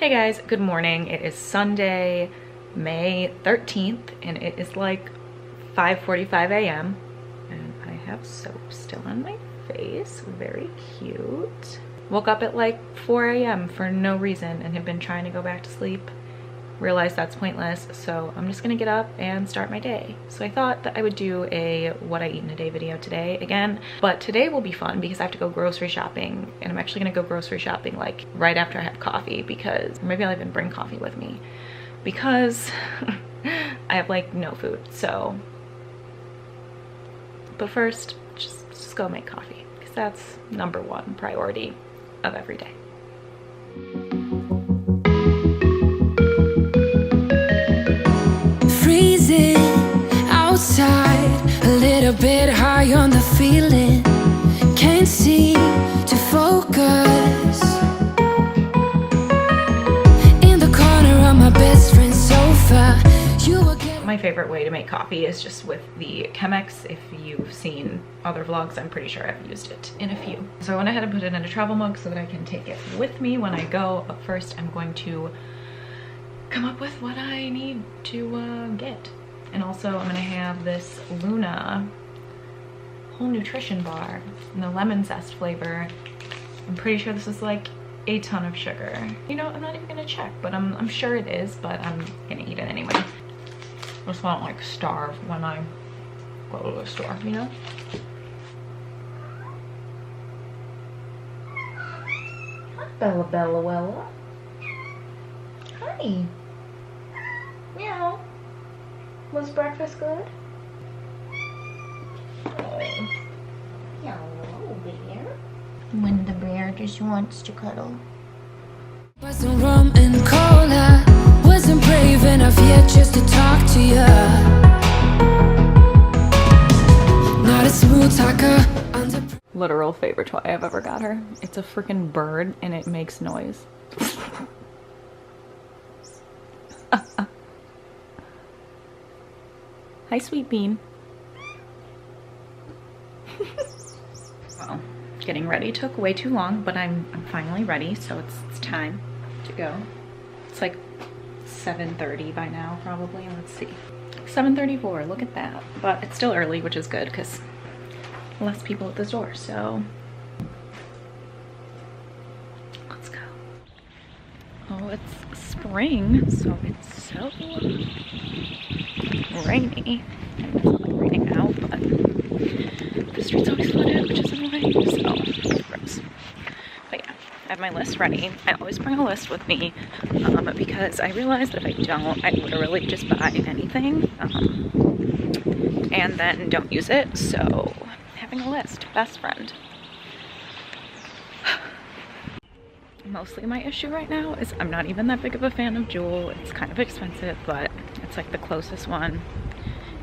Hey guys, good morning. It is Sunday, May 13th, and it is like 5:45 a.m. and I have soap still on my face. Very cute. Woke up at like 4 a.m. for no reason and have been trying to go back to sleep. Realized that's pointless, so I'm just gonna get up and start my day. So I thought that I would do a what I eat in a day video today again, but today will be fun because I have to go grocery shopping, and I'm actually gonna go grocery shopping like right after I have coffee, because maybe I'll even bring coffee with me because I have like no food. So, but first, just go make coffee because that's number one priority of every day. Outside, a little bit high on the feeling, can't seem to focus. In the corner of my best friend's sofa, you were getting... My favorite way to make coffee is just with the Chemex. If you've seen other vlogs, I'm pretty sure I've used it in a few. So I went ahead and put it in a travel mug so that I can take it with me when I go, but first I'm going to come up with what I need to get. And also I'm gonna have this Luna whole nutrition bar in the lemon zest flavor. I'm pretty sure this is like a ton of sugar. You know, I'm not even gonna check, but I'm sure it is, but I'm gonna eat it anyway. I just won't like starve when I go to the store, you know? Hi, Bella Bella Wella. Hi. Meow. Was breakfast good? Hello, bear. When the bear just wants to cuddle. Wasn't rum and cola, wasn't brave enough yet just to talk to ya. Not a smooth talker. Literal favorite toy I've ever got her. It's a freaking bird and it makes noise. Hi, Sweet Bean. Well, getting ready took way too long, but I'm finally ready, so it's time to go. It's like 7:30 by now, probably. Let's see. 7:34, look at that. But it's still early, which is good because less people at the store, so let's go. Oh, it's spring, so it's so rainy. It's not like raining out, but the street's always flooded, which is annoying, so gross. But yeah, I have my list ready. I always bring a list with me because I realize that if I don't, I literally just buy anything and then don't use it. So having a list, best friend. Mostly my issue right now is I'm not even that big of a fan of Jewel. It's kind of expensive, but it's like the closest one.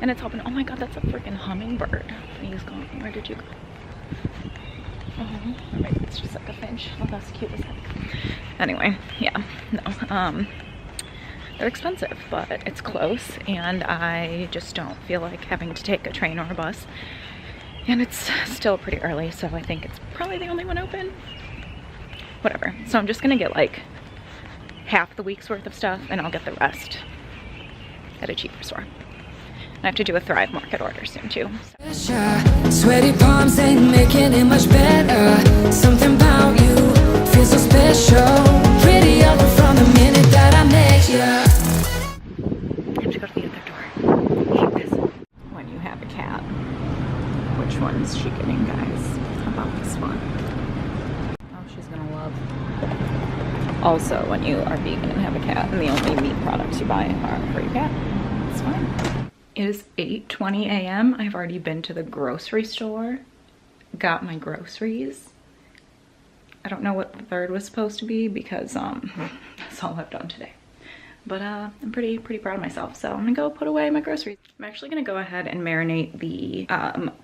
And it's helping. Oh my god, that's a freaking hummingbird. He's gone. Where did you go? Oh, or maybe it's just like a finch. Oh, that's cute as heck. Anyway, yeah, no. They're expensive, but it's close, and I just don't feel like having to take a train or a bus. And it's still pretty early, so I think it's probably the only one open. Whatever. So I'm just gonna get like half the week's worth of stuff, and I'll get the rest at a cheaper store. I have to do a Thrive Market order soon too. So. Sweaty palms ain't making it much better. Something about you feels so special. Pretty up from the minute that I met you. I have to go to the other door. I hate this. When you have a cat, which one is she getting, guys? How about this one? She's gonna love. Also, when you are vegan and have a cat and the only meat products you buy are for your cat, it's fine. It is 8:20 a.m. I've already been to the grocery store, got my groceries. I don't know what the third was supposed to be because that's all I've done today. But I'm pretty proud of myself, so I'm gonna go put away my groceries. I'm actually gonna go ahead and marinate the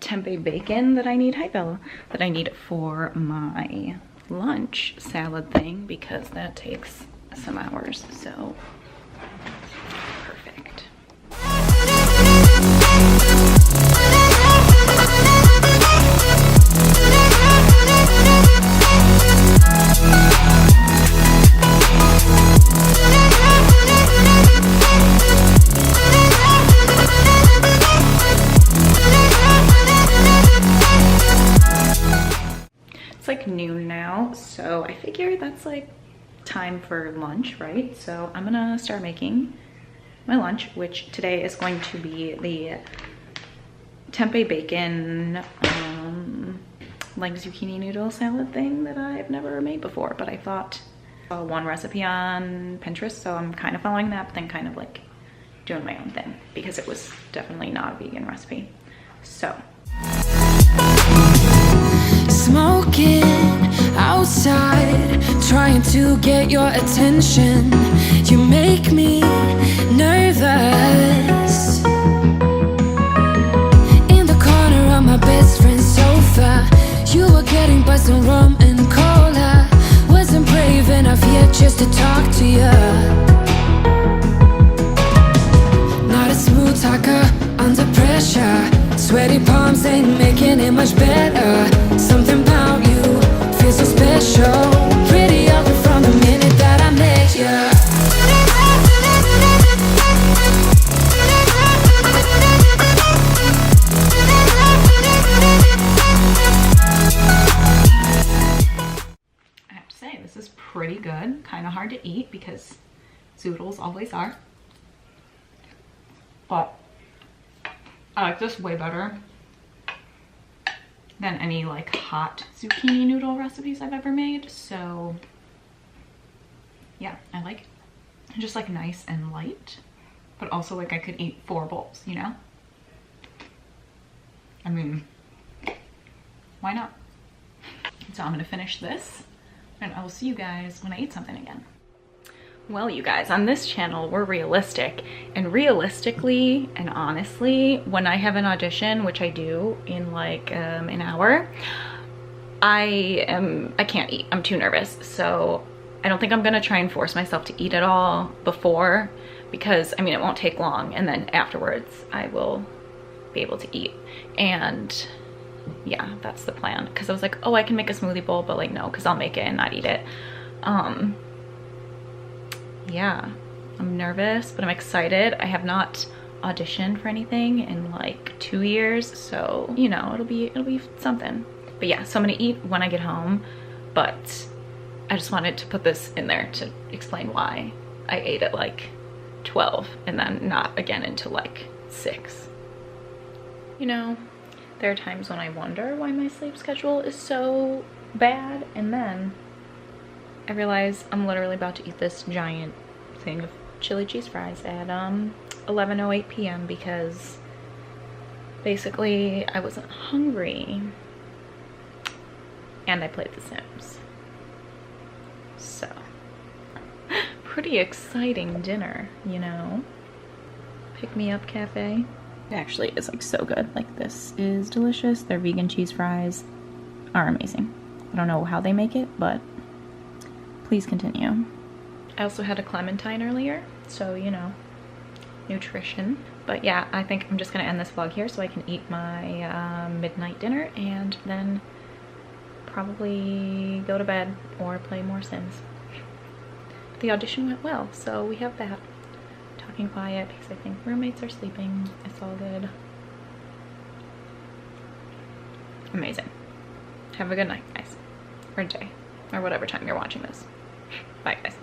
tempeh bacon that I need. Hi Bella. That I need for my lunch salad thing because that takes some hours, so perfect. like noon now, so I figure that's like time for lunch, right? So I'm gonna start making my lunch, which today is going to be the tempeh bacon like zucchini noodle salad thing that I've never made before, but I thought I saw one recipe on Pinterest, so I'm kind of following that, but then kind of like doing my own thing because it was definitely not a vegan recipe. So Smoking outside, trying to get your attention. You make me nervous. In the corner of my best friend's sofa, you were getting buzzed on rum and cola. Wasn't brave enough yet just to talk to you. Not a smooth talker under pressure. Sweaty palms ain't making it much better. Something about you feels so special. Pretty up from the minute that I met you. I have to say, this is pretty good. Kind of hard to eat because Zoodles always are. But I like this way better than any like hot zucchini noodle recipes I've ever made. So yeah, I like it. Just like nice and light, but also like I could eat 4 bowls, you know? I mean, why not? So I'm gonna finish this and I will see you guys when I eat something again. Well, you guys, on this channel, we're realistic, and realistically and honestly, when I have an audition, which I do in like an hour, I can't eat. I'm too nervous. So I don't think I'm gonna try and force myself to eat at all before, because I mean, it won't take long, and then afterwards I will be able to eat. And yeah, that's the plan. Because I was like, oh, I can make a smoothie bowl, but like no, because I'll make it and not eat it. Yeah, I'm nervous, but I'm excited. I have not auditioned for anything in like 2 years, so you know, it'll be something. But yeah, so I'm gonna eat when I get home, but I just wanted to put this in there to explain why I ate at like 12 and then not again until like 6. You know, there are times when I wonder why my sleep schedule is so bad, and then I realize I'm literally about to eat this giant thing of chili cheese fries at 11:08 p.m. because basically I wasn't hungry and I played The Sims. So pretty exciting dinner, you know? Pick me up cafe. It actually is like so good. Like, this is delicious. Their vegan cheese fries are amazing. I don't know how they make it, but please continue. I also had a clementine earlier, so you know, nutrition. But yeah, I think I'm just gonna end this vlog here so I can eat my midnight dinner and then probably go to bed or play more Sims. The audition went well, so we have that. Talking quiet because I think roommates are sleeping. It's all good. Amazing. Have a good night, guys. Or day. Or whatever time you're watching this. Bye, guys.